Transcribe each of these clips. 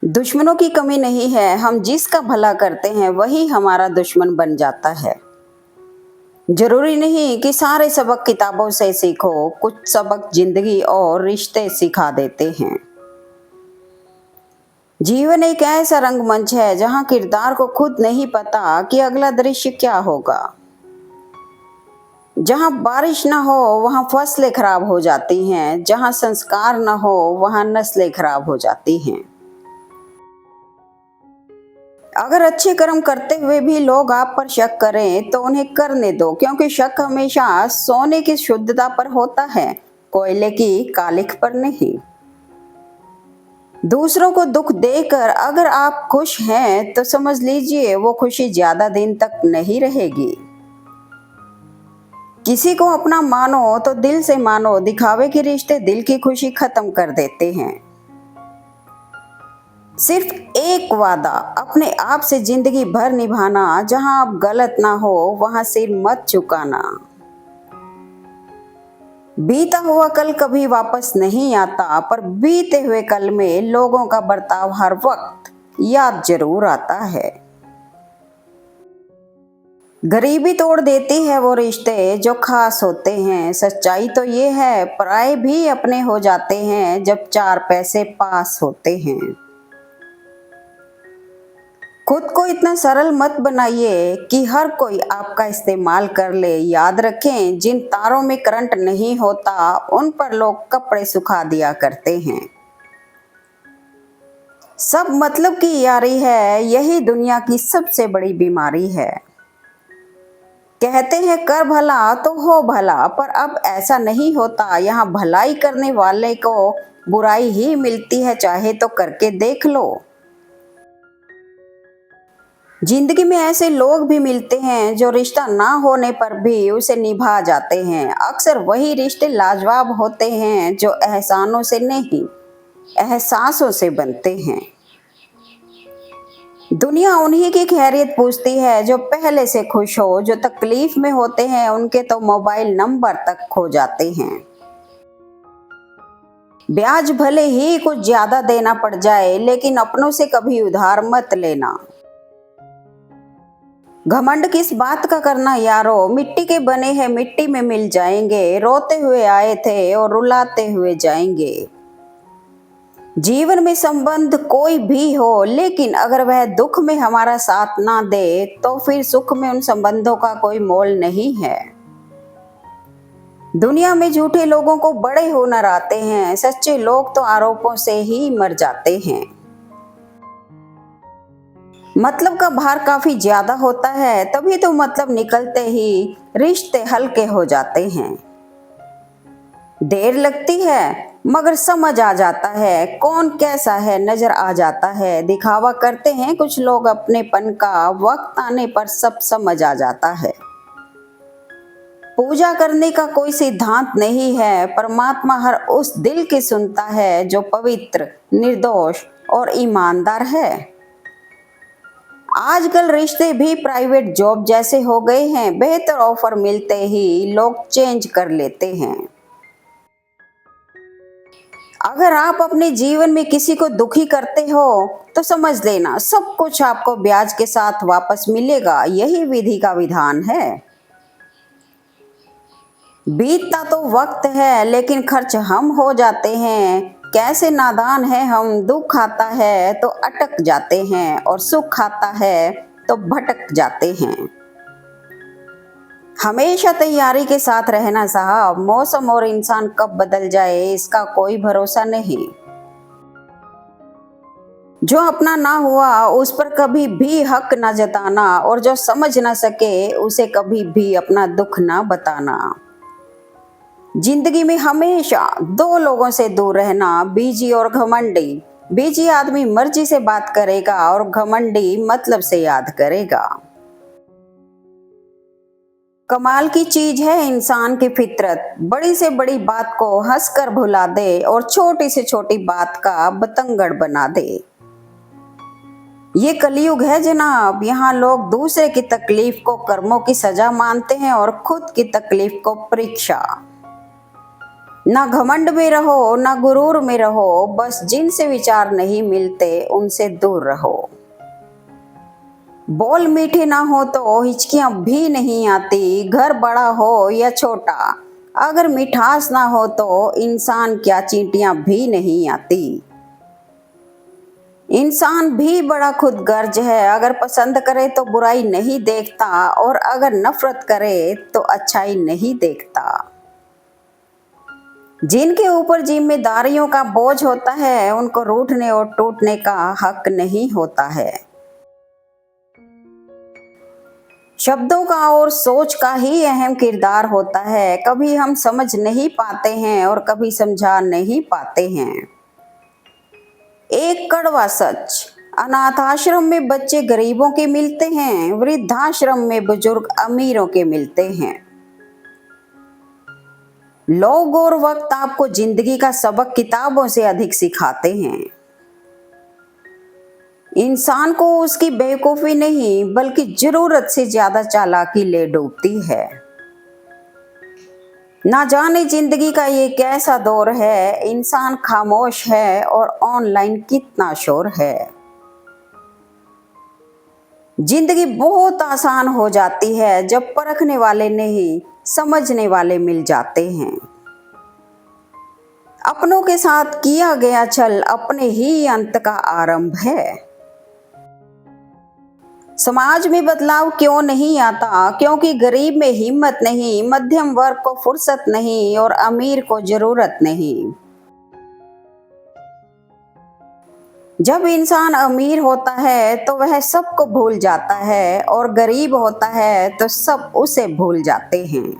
दुश्मनों की कमी नहीं है, हम जिसका भला करते हैं वही हमारा दुश्मन बन जाता है। जरूरी नहीं कि सारे सबक किताबों से सीखो, कुछ सबक जिंदगी और रिश्ते सिखा देते हैं। जीवन एक ऐसा रंगमंच है जहां किरदार को खुद नहीं पता कि अगला दृश्य क्या होगा। जहां बारिश न हो वहां फसलें खराब हो जाती हैं, जहां संस्कार न हो वहां नस्लें खराब हो जाती हैं। अगर अच्छे कर्म करते हुए भी लोग आप पर शक करें तो उन्हें करने दो, क्योंकि शक हमेशा सोने की शुद्धता पर होता है, कोयले की कालिख पर नहीं। दूसरों को दुख देकर अगर आप खुश हैं तो समझ लीजिए वो खुशी ज्यादा दिन तक नहीं रहेगी। किसी को अपना मानो तो दिल से मानो, दिखावे के रिश्ते दिल की खुशी खत्म कर देते हैं। सिर्फ एक वादा अपने आप से जिंदगी भर निभाना, जहां आप गलत ना हो वहां सिर मत झुकाना। बीता हुआ कल कभी वापस नहीं आता, पर बीते हुए कल में लोगों का बर्ताव हर वक्त याद जरूर आता है। गरीबी तोड़ देती है वो रिश्ते जो खास होते हैं। सच्चाई तो ये है, पराए भी अपने हो जाते हैं जब चार पैसे पास होते हैं। खुद को इतना सरल मत बनाइए कि हर कोई आपका इस्तेमाल कर ले। याद रखें, जिन तारों में करंट नहीं होता उन पर लोग कपड़े सुखा दिया करते हैं। सब मतलब की यारी है, यही दुनिया की सबसे बड़ी बीमारी है। कहते हैं कर भला तो हो भला, पर अब ऐसा नहीं होता। यहाँ भलाई करने वाले को बुराई ही मिलती है, चाहे तो करके देख लो। जिंदगी में ऐसे लोग भी मिलते हैं जो रिश्ता ना होने पर भी उसे निभा जाते हैं। अक्सर वही रिश्ते लाजवाब होते हैं जो एहसानों से नहीं, एहसासों से बनते हैं। दुनिया उन्हीं की खैरियत पूछती है जो पहले से खुश हो। जो तकलीफ में होते हैं उनके तो मोबाइल नंबर तक खो जाते हैं। ब्याज भले ही कुछ ज्यादा देना पड़ जाए, लेकिन अपनों से कभी उधार मत लेना। घमंड किस बात का करना यारो, मिट्टी के बने हैं मिट्टी में मिल जाएंगे। रोते हुए आए थे और रुलाते हुए जाएंगे। जीवन में संबंध कोई भी हो, लेकिन अगर वह दुख में हमारा साथ ना दे तो फिर सुख में उन संबंधों का कोई मोल नहीं है। दुनिया में झूठे लोगों को बड़े हुनर आते हैं, सच्चे लोग तो आरोपों से ही मर जाते हैं। मतलब का भार काफी ज्यादा होता है, तभी तो मतलब निकलते ही रिश्ते हल्के हो जाते हैं। देर लगती है मगर समझ आ जाता है, कौन कैसा है नजर आ जाता है। दिखावा करते हैं कुछ लोग अपनेपन का, वक्त आने पर सब समझ आ जाता है। पूजा करने का कोई सिद्धांत नहीं है, परमात्मा हर उस दिल की सुनता है जो पवित्र, निर्दोष और ईमानदार है। आजकल रिश्ते भी प्राइवेट जॉब जैसे हो गए हैं, बेहतर ऑफर मिलते ही लोग चेंज कर लेते हैं। अगर आप अपने जीवन में किसी को दुखी करते हो तो समझ लेना सब कुछ आपको ब्याज के साथ वापस मिलेगा। यही विधि का विधान है। बीतता तो वक्त है, लेकिन खर्च हम हो जाते हैं। कैसे नादान है हम, दुख आता है तो अटक जाते हैं और सुख आता है तो भटक जाते हैं। हमेशा तैयारी के साथ रहना साहब, मौसम और इंसान कब बदल जाए इसका कोई भरोसा नहीं। जो अपना ना हुआ उस पर कभी भी हक ना जताना, और जो समझ ना सके उसे कभी भी अपना दुख ना बताना। जिंदगी में हमेशा दो लोगों से दूर रहना, बीजी और घमंडी। बीजी आदमी मर्जी से बात करेगा और घमंडी मतलब से याद करेगा। कमाल की चीज है इंसान की फितरत, बड़ी से बड़ी बात को हंसकर भुला दे और छोटी से छोटी बात का बतंगड़ बना दे। ये कलयुग है जनाब, यहाँ लोग दूसरे की तकलीफ को कर्मों की सजा मानते हैं और खुद की तकलीफ को परीक्षा। ना घमंड में रहो ना गुरूर में रहो, बस जिनसे विचार नहीं मिलते उनसे दूर रहो। बोल मीठे ना हो तो हिचकियां भी नहीं आती, घर बड़ा हो या छोटा, अगर मिठास ना हो तो इंसान क्या चींटियां भी नहीं आती। इंसान भी बड़ा खुदगर्ज है, अगर पसंद करे तो बुराई नहीं देखता और अगर नफरत करे तो अच्छाई नहीं देखता। जिनके ऊपर जिम्मेदारियों का बोझ होता है उनको रूठने और टूटने का हक नहीं होता है। शब्दों का और सोच का ही अहम किरदार होता है, कभी हम समझ नहीं पाते हैं और कभी समझा नहीं पाते हैं। एक कड़वा सच, अनाथ आश्रम में बच्चे गरीबों के मिलते हैं, वृद्धाश्रम में बुजुर्ग अमीरों के मिलते हैं। लोग और वक्त आपको जिंदगी का सबक किताबों से अधिक सिखाते हैं। इंसान को उसकी बेवकूफी नहीं बल्कि जरूरत से ज्यादा चालाकी ले डूबती है। ना जाने जिंदगी का ये कैसा दौर है, इंसान खामोश है और ऑनलाइन कितना शोर है। जिंदगी बहुत आसान हो जाती है जब परखने वाले नहीं समझने वाले मिल जाते हैं। अपनों के साथ किया गया छल अपने ही अंत का आरंभ है। समाज में बदलाव क्यों नहीं आता? क्योंकि गरीब में हिम्मत नहीं, मध्यम वर्ग को फुर्सत नहीं और अमीर को जरूरत नहीं। जब इंसान अमीर होता है तो वह सबको भूल जाता है और गरीब होता है तो सब उसे भूल जाते हैं।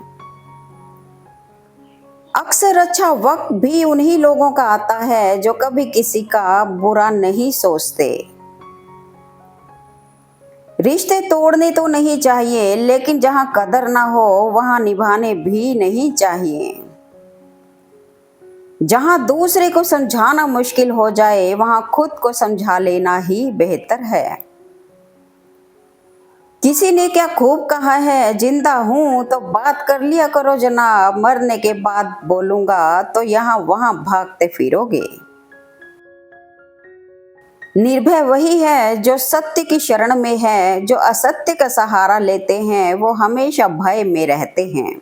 अक्सर अच्छा वक्त भी उन्हीं लोगों का आता है जो कभी किसी का बुरा नहीं सोचते। रिश्ते तोड़ने तो नहीं चाहिए, लेकिन जहां कदर ना हो वहां निभाने भी नहीं चाहिए। जहां दूसरे को समझाना मुश्किल हो जाए वहां खुद को समझा लेना ही बेहतर है। किसी ने क्या खूब कहा है, जिंदा हूं तो बात कर लिया करो जनाब, मरने के बाद बोलूंगा तो यहाँ वहां भागते फिरोगे। निर्भय वही है जो सत्य की शरण में है, जो असत्य का सहारा लेते हैं वो हमेशा भय में रहते हैं।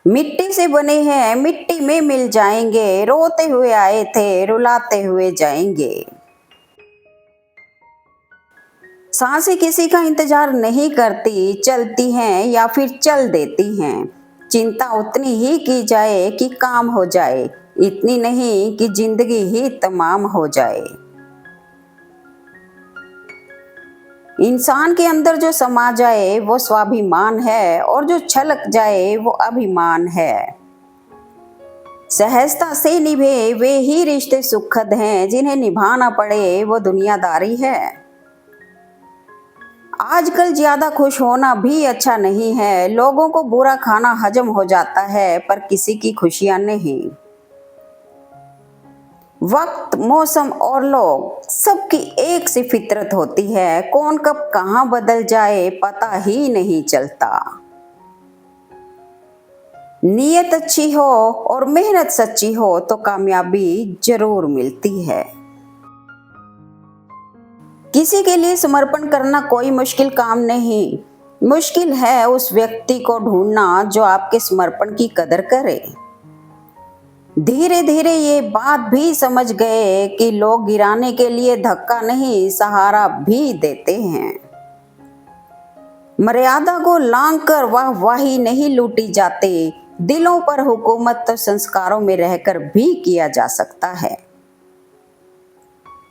मिट्टी से बने हैं मिट्टी में मिल जाएंगे, रोते हुए आए थे रुलाते हुए जाएंगे। सांसें किसी का इंतजार नहीं करती, चलती हैं या फिर चल देती हैं। चिंता उतनी ही की जाए कि काम हो जाए, इतनी नहीं कि जिंदगी ही तमाम हो जाए। इंसान के अंदर जो समा जाए वो स्वाभिमान है और जो छलक जाए वो अभिमान है। सहजता से निभे वे ही रिश्ते सुखद हैं, जिन्हें निभाना पड़े वो दुनियादारी है। आजकल ज्यादा खुश होना भी अच्छा नहीं है, लोगों को बुरा खाना हजम हो जाता है पर किसी की खुशियां नहीं। वक्त, मौसम और लोग सबकी एक सी फितरत होती है, कौन कब कहां बदल जाए पता ही नहीं चलता। नीयत अच्छी हो और मेहनत सच्ची हो तो कामयाबी जरूर मिलती है। किसी के लिए समर्पण करना कोई मुश्किल काम नहीं, मुश्किल है उस व्यक्ति को ढूंढना जो आपके समर्पण की कदर करे। धीरे धीरे ये बात भी समझ गए कि लोग गिराने के लिए धक्का नहीं सहारा भी देते हैं। मर्यादा को लांघ कर वाहवाही नहीं लूटी जाती, दिलों पर हुकूमत तो संस्कारों में रहकर भी किया जा सकता है।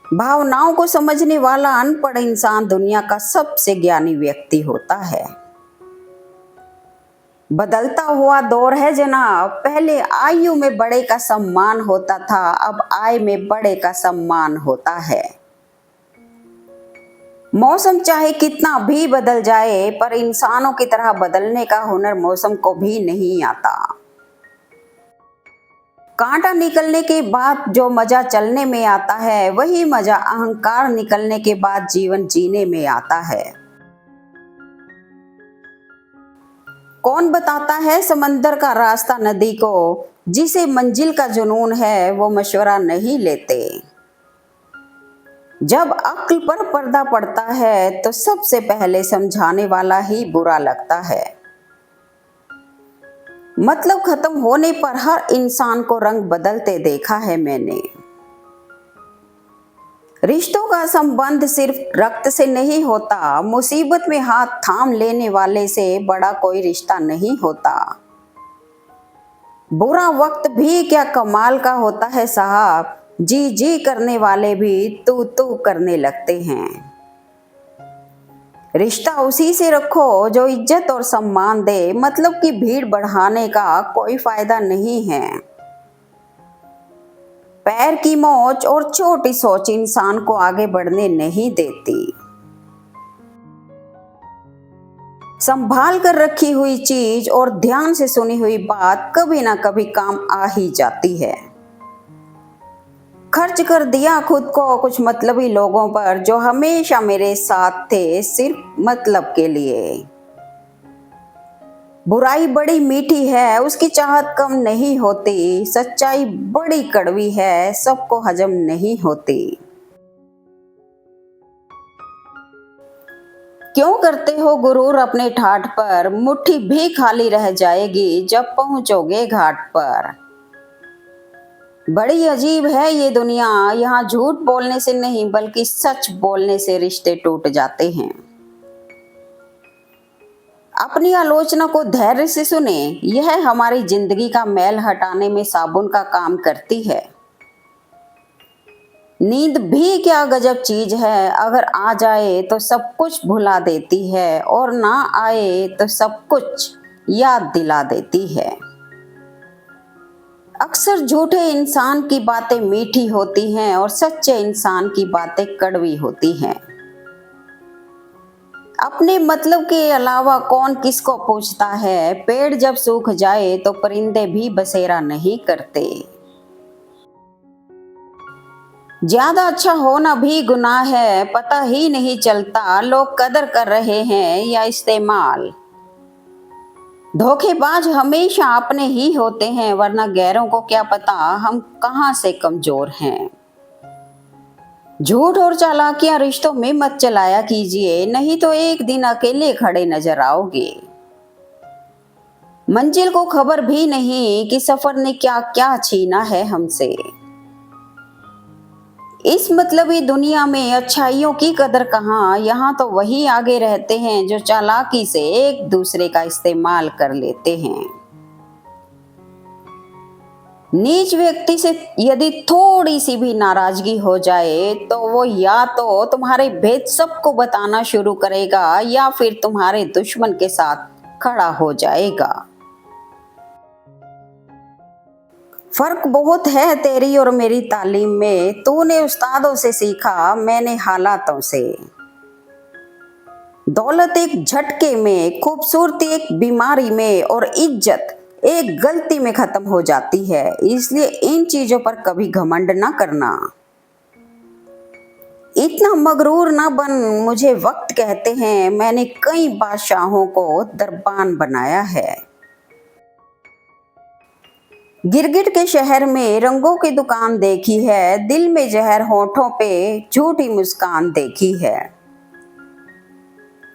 भावनाओं को समझने वाला अनपढ़ इंसान दुनिया का सबसे ज्ञानी व्यक्ति होता है। बदलता हुआ दौर है जनाब, पहले आयु में बड़े का सम्मान होता था, अब आय में बड़े का सम्मान होता है। मौसम चाहे कितना भी बदल जाए पर इंसानों की तरह बदलने का हुनर मौसम को भी नहीं आता। कांटा निकलने के बाद जो मजा चलने में आता है वही मजा अहंकार निकलने के बाद जीवन जीने में आता है। कौन बताता है समंदर का रास्ता नदी को, जिसे मंजिल का जुनून है वो मशवरा नहीं लेते। जब अक्ल पर पर्दा पड़ता है तो सबसे पहले समझाने वाला ही बुरा लगता है। मतलब खत्म होने पर हर इंसान को रंग बदलते देखा है मैंने। रिश्तों का संबंध सिर्फ रक्त से नहीं होता, मुसीबत में हाथ थाम लेने वाले से बड़ा कोई रिश्ता नहीं होता। बुरा वक्त भी क्या कमाल का होता है साहब, जी जी करने वाले भी तू तू करने लगते हैं। रिश्ता उसी से रखो जो इज्जत और सम्मान दे, मतलब कि भीड़ बढ़ाने का कोई फायदा नहीं है। पैर की मोच और छोटी सोच इंसान को आगे बढ़ने नहीं देती। संभाल कर रखी हुई चीज और ध्यान से सुनी हुई बात कभी ना कभी काम आ ही जाती है। खर्च कर दिया खुद को कुछ मतलबी लोगों पर जो हमेशा मेरे साथ थे सिर्फ मतलब के लिए। बुराई बड़ी मीठी है, उसकी चाहत कम नहीं होती। सच्चाई बड़ी कड़वी है, सबको हजम नहीं होती। क्यों करते हो गुरूर अपने ठाठ पर, मुट्ठी भी खाली रह जाएगी जब पहुंचोगे घाट पर। बड़ी अजीब है ये दुनिया, यहाँ झूठ बोलने से नहीं बल्कि सच बोलने से रिश्ते टूट जाते हैं। अपनी आलोचना को धैर्य से सुने, यह हमारी जिंदगी का मैल हटाने में साबुन का काम करती है। नींद भी क्या गजब चीज है, अगर आ जाए तो सब कुछ भुला देती है और ना आए तो सब कुछ याद दिला देती है। अक्सर झूठे इंसान की बातें मीठी होती हैं और सच्चे इंसान की बातें कड़वी होती हैं। अपने मतलब के अलावा कौन किसको पूछता है, पेड़ जब सूख जाए तो परिंदे भी बसेरा नहीं करते। ज्यादा अच्छा होना भी गुनाह है, पता ही नहीं चलता लोग कदर कर रहे हैं या इस्तेमाल। धोखेबाज हमेशा अपने ही होते हैं, वरना गैरों को क्या पता हम कहां से कमजोर हैं। झूठ और चालाकियां रिश्तों में मत चलाया कीजिए, नहीं तो एक दिन अकेले खड़े नजर आओगे। मंजिल को खबर भी नहीं कि सफर ने क्या क्या छीना है हमसे। इस मतलबी दुनिया में अच्छाइयों की कदर कहाँ, यहाँ तो वही आगे रहते हैं जो चालाकी से एक दूसरे का इस्तेमाल कर लेते हैं। नीच व्यक्ति से यदि थोड़ी सी भी नाराजगी हो जाए तो वो या तो तुम्हारे भेद सबको बताना शुरू करेगा या फिर तुम्हारे दुश्मन के साथ खड़ा हो जाएगा। फर्क बहुत है तेरी और मेरी तालीम में, तूने उस्तादों से सीखा, मैंने हालातों से। दौलत एक झटके में, खूबसूरती एक बीमारी में और इज्जत एक गलती में खत्म हो जाती है। इसलिए इन चीजों पर कभी घमंड ना करना। इतना मगरूर ना बन, मुझे वक्त कहते हैं, मैंने कई बादशाहों को दरबान बनाया है। गिरगिट के शहर में रंगों की दुकान देखी है, दिल में जहर होठों पे झूठी मुस्कान देखी है।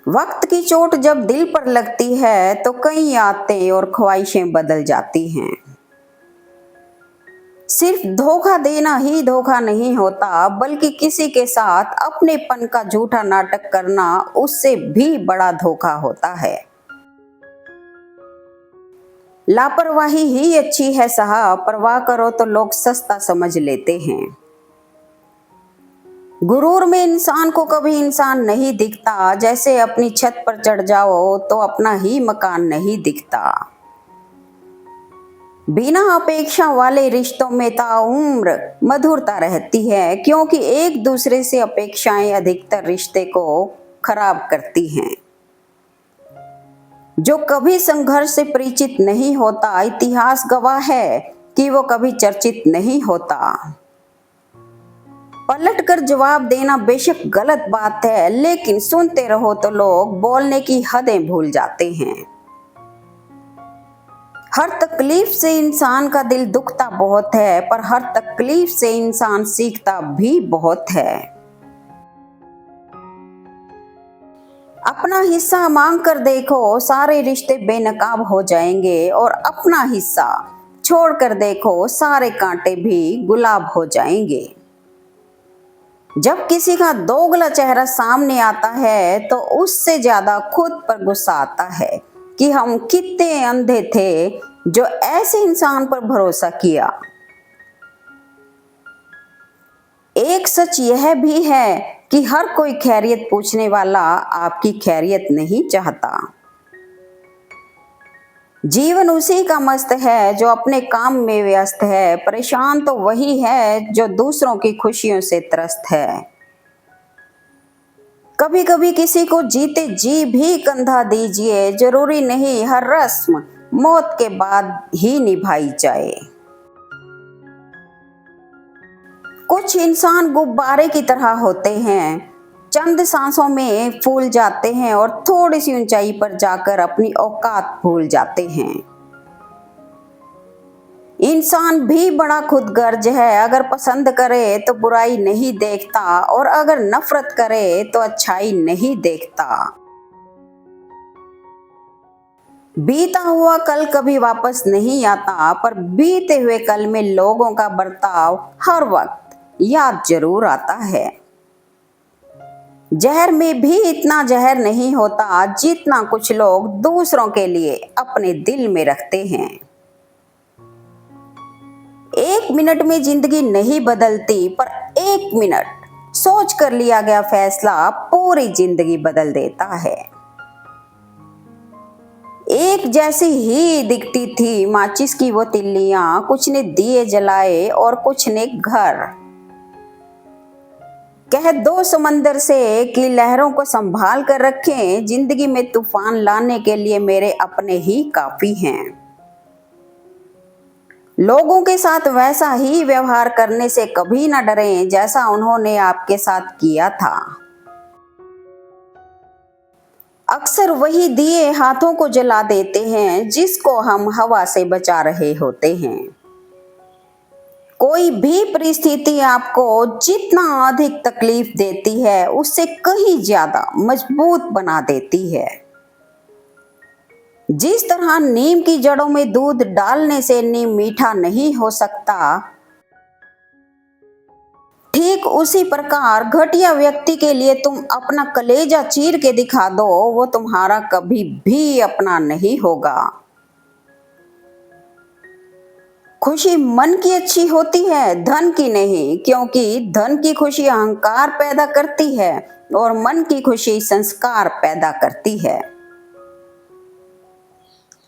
वक्त की चोट जब दिल पर लगती है तो कई आदतें और ख्वाहिशें बदल जाती हैं। सिर्फ धोखा देना ही धोखा नहीं होता, बल्कि किसी के साथ अपनेपन का झूठा नाटक करना उससे भी बड़ा धोखा होता है। लापरवाही ही अच्छी है साहब, परवाह करो तो लोग सस्ता समझ लेते हैं। गुरूर में इंसान को कभी इंसान नहीं दिखता, जैसे अपनी छत पर चढ़ जाओ तो अपना ही मकान नहीं दिखता। बिना अपेक्षा वाले रिश्तों में ताउम्र मधुरता रहती है, क्योंकि एक दूसरे से अपेक्षाएं अधिकतर रिश्ते को खराब करती हैं। जो कभी संघर्ष से परिचित नहीं होता, इतिहास गवाह है कि वो कभी चर्चित नहीं होता। पलट कर जवाब देना बेशक गलत बात है, लेकिन सुनते रहो तो लोग बोलने की हदें भूल जाते हैं। हर तकलीफ से इंसान का दिल दुखता बहुत है, पर हर तकलीफ से इंसान सीखता भी बहुत है। अपना हिस्सा मांग कर देखो, सारे रिश्ते बेनकाब हो जाएंगे, और अपना हिस्सा छोड़ कर देखो, सारे कांटे भी गुलाब हो जाएंगे। जब किसी का दोगला चेहरा सामने आता है तो उससे ज्यादा खुद पर गुस्सा आता है कि हम कितने अंधे थे जो ऐसे इंसान पर भरोसा किया। एक सच यह भी है कि हर कोई खैरियत पूछने वाला आपकी खैरियत नहीं चाहता। जीवन उसी का मस्त है जो अपने काम में व्यस्त है, परेशान तो वही है जो दूसरों की खुशियों से त्रस्त है। कभी कभी किसी को जीते जी भी कंधा दीजिए, जरूरी नहीं हर रस्म मौत के बाद ही निभाई जाए। कुछ इंसान गुब्बारे की तरह होते हैं, चंद सांसों में फूल जाते हैं और थोड़ी सी ऊंचाई पर जाकर अपनी औकात भूल जाते हैं। इंसान भी बड़ा खुदगर्ज है, अगर पसंद करे तो बुराई नहीं देखता, और अगर नफरत करे तो अच्छाई नहीं देखता। बीता हुआ कल कभी वापस नहीं आता, पर बीते हुए कल में लोगों का बर्ताव हर वक्त याद जरूर आता है। जहर में भी इतना जहर नहीं होता जितना कुछ लोग दूसरों के लिए अपने दिल में रखते हैं। एक मिनट में जिंदगी नहीं बदलती, पर एक मिनट सोच कर लिया गया फैसला पूरी जिंदगी बदल देता है। एक जैसी ही दिखती थी माचिस की वो तिल्लियां, कुछ ने दिए जलाए और कुछ ने घर। कह दो समंदर से कि लहरों को संभाल कर रखें, जिंदगी में तूफान लाने के लिए मेरे अपने ही काफी हैं। लोगों के साथ वैसा ही व्यवहार करने से कभी न डरें जैसा उन्होंने आपके साथ किया था। अक्सर वही दिए हाथों को जला देते हैं जिसको हम हवा से बचा रहे होते हैं। कोई भी परिस्थिति आपको जितना अधिक तकलीफ देती है उससे कहीं ज्यादा मजबूत बना देती है। जिस तरह नीम की जड़ों में दूध डालने से नीम मीठा नहीं हो सकता, ठीक उसी प्रकार घटिया व्यक्ति के लिए तुम अपना कलेजा चीर के दिखा दो, वो तुम्हारा कभी भी अपना नहीं होगा। खुशी मन की अच्छी होती है, धन की नहीं, क्योंकि धन की खुशी अहंकार पैदा करती है और मन की खुशी संस्कार पैदा करती है।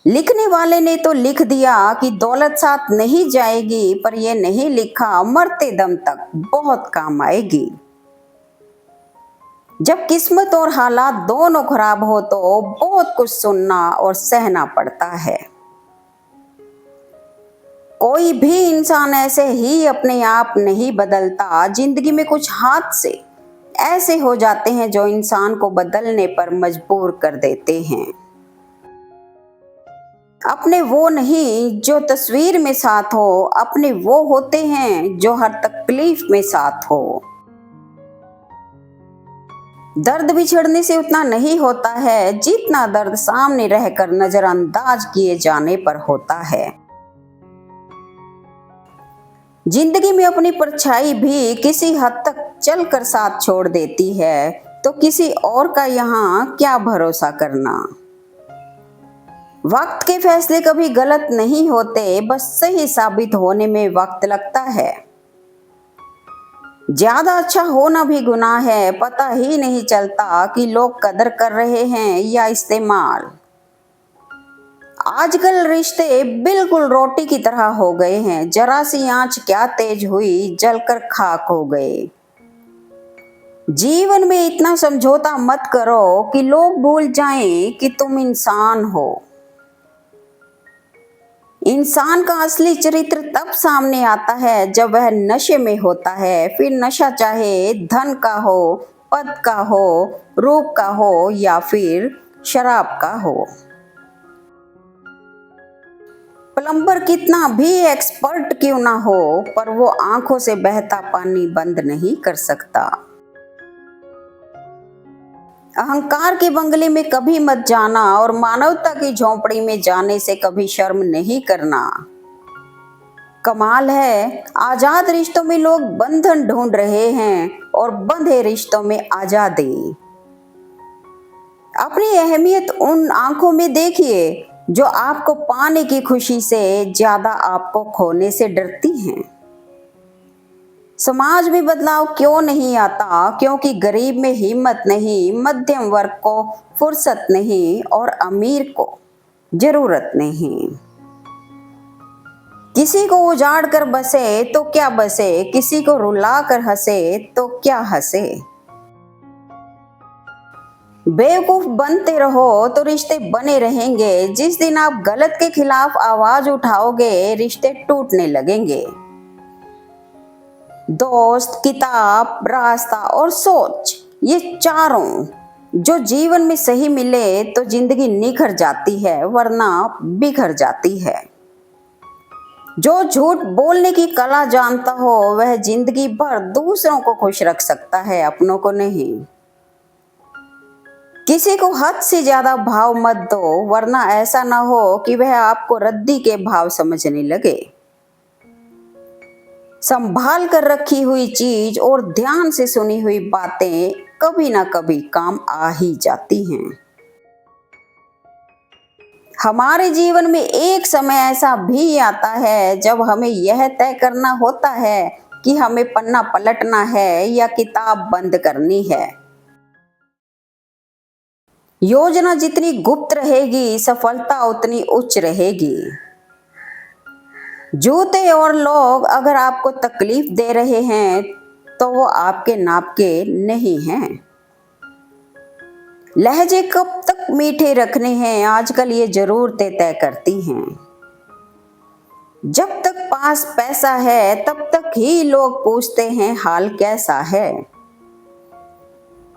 लिखने वाले ने तो लिख दिया कि दौलत साथ नहीं जाएगी, पर यह नहीं लिखा मरते दम तक बहुत काम आएगी। जब किस्मत और हालात दोनों खराब हो तो बहुत कुछ सुनना और सहना पड़ता है। कोई भी इंसान ऐसे ही अपने आप नहीं बदलता। जिंदगी में कुछ हादसे ऐसे हो जाते हैं जो इंसान को बदलने पर मजबूर कर देते हैं। अपने वो नहीं जो तस्वीर में साथ हो, अपने वो होते हैं जो हर तकलीफ में साथ हो। दर्द बिछड़ने से उतना नहीं होता है जितना दर्द सामने रहकर नजरअंदाज किए जाने पर होता है। जिंदगी में अपनी परछाई भी किसी हद तक चलकर साथ छोड़ देती है, तो किसी और का यहाँ क्या भरोसा करना। वक्त के फैसले कभी गलत नहीं होते, बस सही साबित होने में वक्त लगता है। ज्यादा अच्छा होना भी गुनाह है, पता ही नहीं चलता कि लोग कदर कर रहे हैं या इस्तेमाल। आजकल रिश्ते बिल्कुल रोटी की तरह हो गए हैं, जरा सी आंच क्या तेज हुई जलकर खाक हो गए। जीवन में इतना समझौता मत करो कि लोग भूल जाएं कि तुम इंसान हो। इंसान का असली चरित्र तब सामने आता है जब वह नशे में होता है, फिर नशा चाहे धन का हो, पद का हो, रूप का हो या फिर शराब का हो। प्लम्बर कितना भी एक्सपर्ट क्यों ना हो, पर वो आंखों से बहता पानी बंद नहीं कर सकता। अहंकार के बंगले में कभी मत जाना और मानवता की झोंपड़ी में जाने से कभी शर्म नहीं करना। कमाल है, आजाद रिश्तों में लोग बंधन ढूंढ रहे हैं और बंधे रिश्तों में आजादी। अपनी अहमियत उन आंखों में देखिए जो आपको पाने की खुशी से ज्यादा आपको खोने से डरती हैं। समाज में बदलाव क्यों नहीं आता? क्योंकि गरीब में हिम्मत नहीं, मध्यम वर्ग को फुर्सत नहीं और अमीर को जरूरत नहीं। किसी को उजाड़ कर बसे तो क्या बसे, किसी को रुला कर हंसे तो क्या हंसे। बेवकूफ बनते रहो तो रिश्ते बने रहेंगे। जिस दिन आप गलत के खिलाफ आवाज उठाओगे, रिश्ते टूटने लगेंगे। दोस्त, किताब, रास्ता और सोच, ये चारों जो जीवन में सही मिले तो जिंदगी निखर जाती है, वरना बिखर जाती है। जो झूठ बोलने की कला जानता हो वह जिंदगी भर दूसरों को खुश रख सकता है, अपनों को नहीं। किसी को हद से ज्यादा भाव मत दो, वरना ऐसा ना हो कि वह आपको रद्दी के भाव समझने लगे। संभाल कर रखी हुई चीज और ध्यान से सुनी हुई बातें कभी ना कभी काम आ ही जाती हैं। हमारे जीवन में एक समय ऐसा भी आता है जब हमें यह तय करना होता है कि हमें पन्ना पलटना है या किताब बंद करनी है। योजना जितनी गुप्त रहेगी, सफलता उतनी उच्च रहेगी। जूते और लोग अगर आपको तकलीफ दे रहे हैं तो वो आपके नाप के नहीं हैं। लहजे कब तक मीठे रखने हैं, आजकल ये जरूरतें तय करती हैं। जब तक पास पैसा है तब तक ही लोग पूछते हैं हाल कैसा है।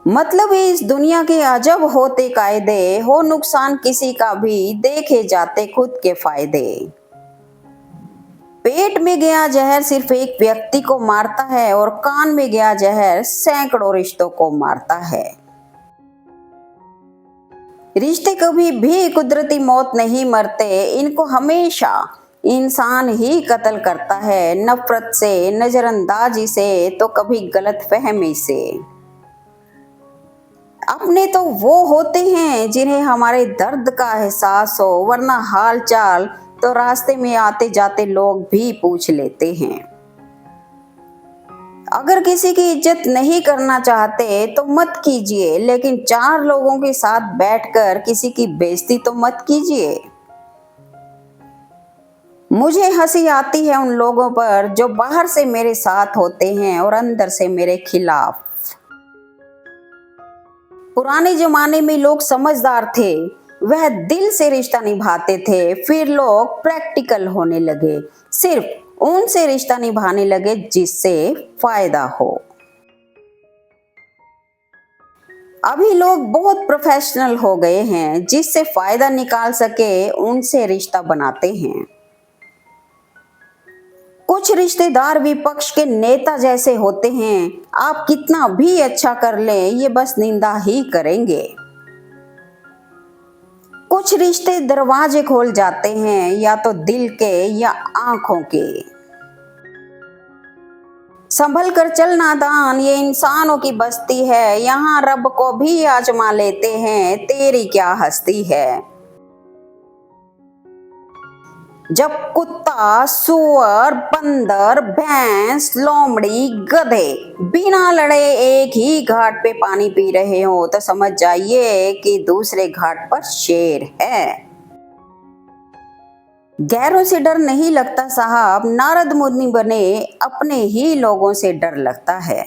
मतलब इस दुनिया के अजब होते कायदे, हो नुकसान किसी का भी, देखे जाते खुद के फायदे। पेट में गया जहर सिर्फ एक व्यक्ति को मारता है और कान में गया जहर सैकड़ों रिश्तों को मारता है। रिश्ते कभी भी कुदरती मौत नहीं मरते, इनको हमेशा इंसान ही कत्ल करता है, नफरत से, नजरअंदाजी से तो कभी गलतफहमी से। अपने तो वो होते हैं जिन्हें हमारे दर्द का एहसास हो, वरना हाल चाल तो रास्ते में आते जाते लोग भी पूछ लेते हैं। अगर किसी की इज्जत नहीं करना चाहते तो मत कीजिए, लेकिन चार लोगों के साथ बैठकर किसी की बेइज्जती तो मत कीजिए। मुझे हंसी आती है उन लोगों पर जो बाहर से मेरे साथ होते हैं और अंदर से मेरे खिलाफ। पुराने जमाने में लोग समझदार थे, वह दिल से रिश्ता निभाते थे। फिर लोग प्रैक्टिकल होने लगे, सिर्फ उनसे रिश्ता निभाने लगे जिससे फायदा हो। अभी लोग बहुत प्रोफेशनल हो गए हैं, जिससे फायदा निकाल सके उनसे रिश्ता बनाते हैं। कुछ रिश्तेदार विपक्ष के नेता जैसे होते हैं, आप कितना भी अच्छा कर लें ये बस निंदा ही करेंगे। कुछ रिश्ते दरवाजे खोल जाते हैं, या तो दिल के या आंखों के। संभल कर चल नादान, ये इंसानों की बस्ती है, यहाँ रब को भी आजमा लेते हैं, तेरी क्या हस्ती है। जब कुत्ता, सुअर, बंदर, भैंस, लोमड़ी, गधे बिना लड़े एक ही घाट पे पानी पी रहे हो तो समझ जाइए कि दूसरे घाट पर शेर है। गैरों से डर नहीं लगता साहब, नारद मुनि बने अपने ही लोगों से डर लगता है।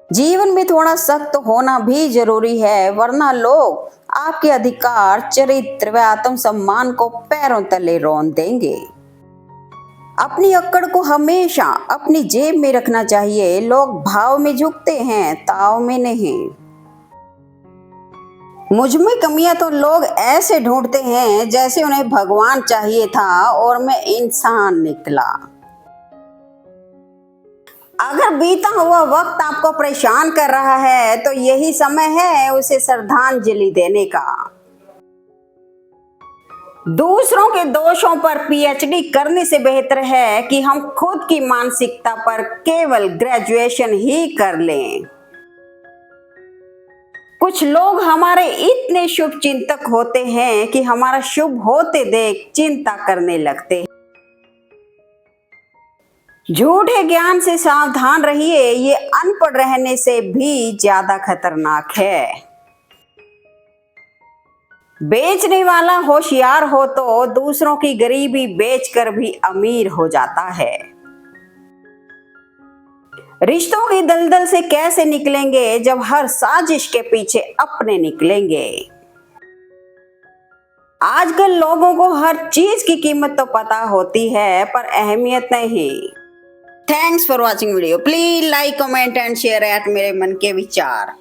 जीवन में थोड़ा सख्त होना भी जरूरी है, वरना लोग आपके अधिकार, चरित्र व आत्मसम्मान को पैरों तले रौंद देंगे। अपनी अक्कड़ को हमेशा अपनी जेब में रखना चाहिए। लोग भाव में झुकते हैं, ताव में नहीं। मुझ में कमियां तो लोग ऐसे ढूंढते हैं जैसे उन्हें भगवान चाहिए था और मैं इंसान निकला। अगर बीता हुआ वक्त आपको परेशान कर रहा है तो यही समय है उसे श्रद्धांजलि देने का। दूसरों के दोषों पर पीएचडी करने से बेहतर है कि हम खुद की मानसिकता पर केवल ग्रेजुएशन ही कर लें। कुछ लोग हमारे इतने शुभ चिंतक होते हैं कि हमारा शुभ होते देख चिंता करने लगते हैं। झूठे ज्ञान से सावधान रहिए, ये अनपढ़ रहने से भी ज्यादा खतरनाक है। बेचने वाला होशियार हो तो दूसरों की गरीबी बेचकर भी अमीर हो जाता है। रिश्तों की दलदल से कैसे निकलेंगे जब हर साजिश के पीछे अपने निकलेंगे। आजकल लोगों को हर चीज की कीमत तो पता होती है पर अहमियत नहीं। Thanks for watching video. Please like comment and share eight मेरे मन के विचार।